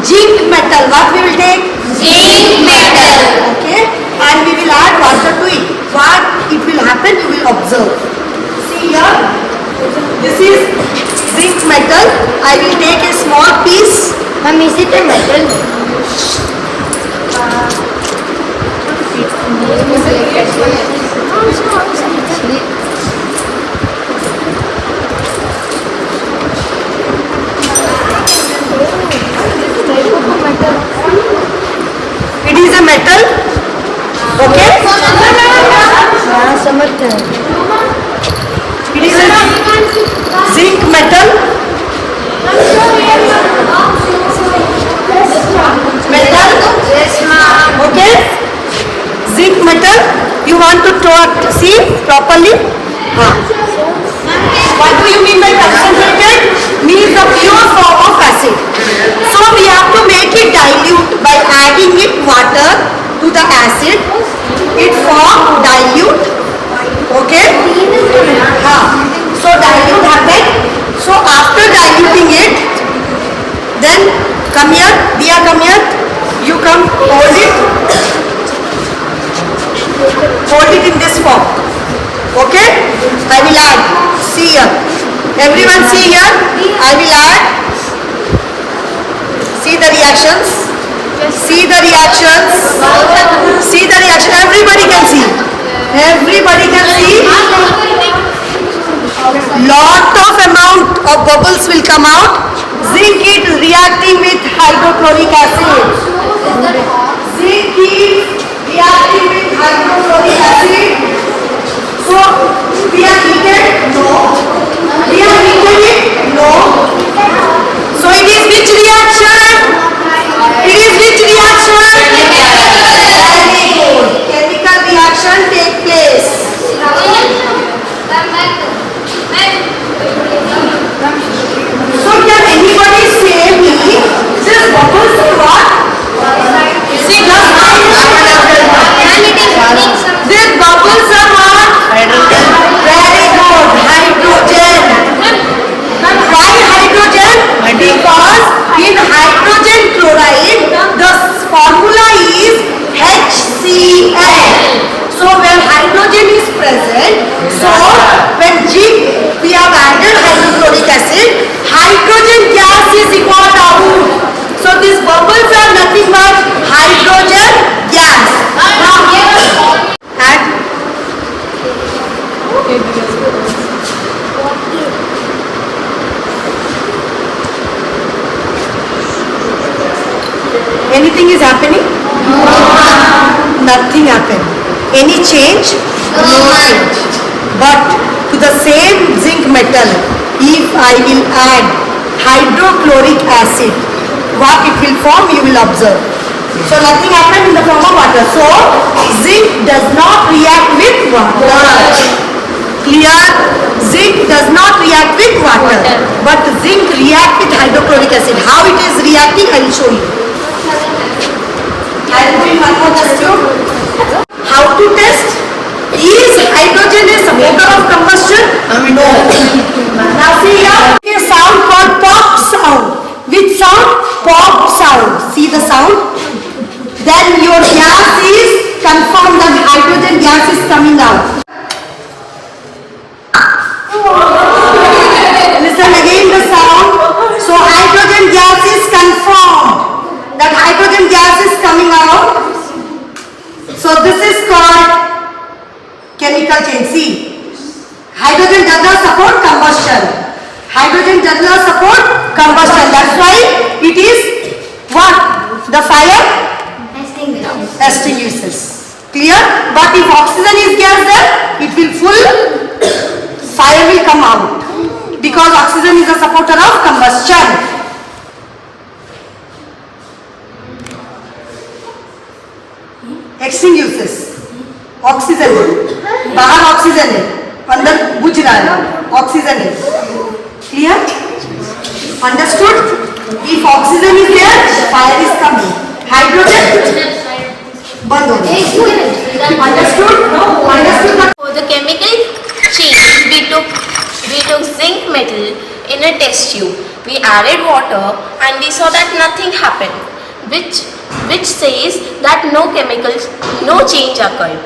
zinc metal. What we will take? Zinc metal. Okay. And we will add water to it. What it will happen, you will observe. See here. This is zinc metal. I will take a small piece. Ma'am, is it a metal? It is a metal. Okay. It is a zinc metal. Metal. Yes, ma'am. Okay. Zinc metal. You want to see properly? What do you mean by concentrated? Means the pure form of acid. So we have to make it dilute by adding it water to the acid. It form dilute. Okay? So dilute happen. So after diluting it, then come here, Diya, come here. You come, hold it. Hold it in this form. Okay? I will add. See here. Everyone see here. I will add. See the reactions. See the reactions. See the reaction. Everybody can see. Everybody can see. Lot of amount of bubbles will come out. Zinc is reacting with hydrochloric acid. Zinc is reacting with hydrochloric acid. So we are heated? No. We are heated it? No. So it is which reaction? It is which reaction? Very good. Chemical reaction take place. So can anybody say me this bubbles are what? See the these bubbles are what? Hydrogen. Very good. Hydrogen. Why hydrogen? Because in hydrogen chloride the formula is HCl. So when hydrogen is present, so when we have added hydrochloric acid, hydrogen gas is equal out. So these bubbles are nothing but hydrogen gas. Add. Anything is happening? No. Nothing happened. Any change? No change. But to the same zinc metal, if I will add hydrochloric acid, what it will form you will observe. So nothing happened in the form of water. So zinc does not react with water. Clear? Zinc does not react with water. But zinc react with hydrochloric acid. How it is reacting I will show you. I will bring one more test tube. How to test? Is hydrogen a supporter of combustion? No. Now see here, a sound called pop sound. Which sound? Pop sound. See the sound? Then your gas is confirmed that hydrogen gas is coming out. Listen again the sound. So hydrogen gas is confirmed that hydrogen gas is coming out. So this is called chemical change. See, hydrogen does not support combustion. Hydrogen does not support combustion. That's why it is what? The fire extinguishes. Clear? But if oxygen is gas there, it will full fire will come out. Because oxygen is a supporter of combustion. Extinguishes. Oxygen बाहर oxygen है अंदर बुझ रहा है oxygen है clear understood if oxygen is there fire is coming hydrogen बंद हो गया understood For the chemical change we took zinc metal in a test tube. we added water and we saw that nothing happened, which says that no chemicals, no change occurred.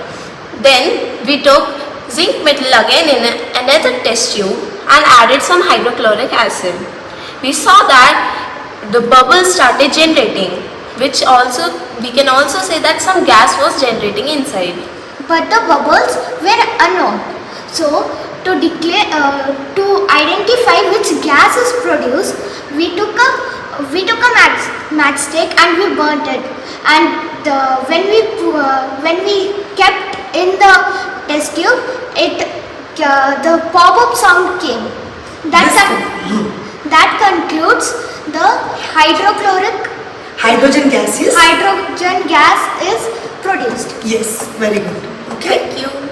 Then we took zinc metal again in another test tube and added some hydrochloric acid. We saw that the bubbles started generating, which also we can also say that some gas was generating inside. But the bubbles were unknown. So to identify which gas is produced, we took a matchstick and we burnt it. And when we kept in the test tube, the pop-up sound came. That concludes the Hydrogen gas is? hydrogen gas is produced. Yes, very good. Okay. Thank you.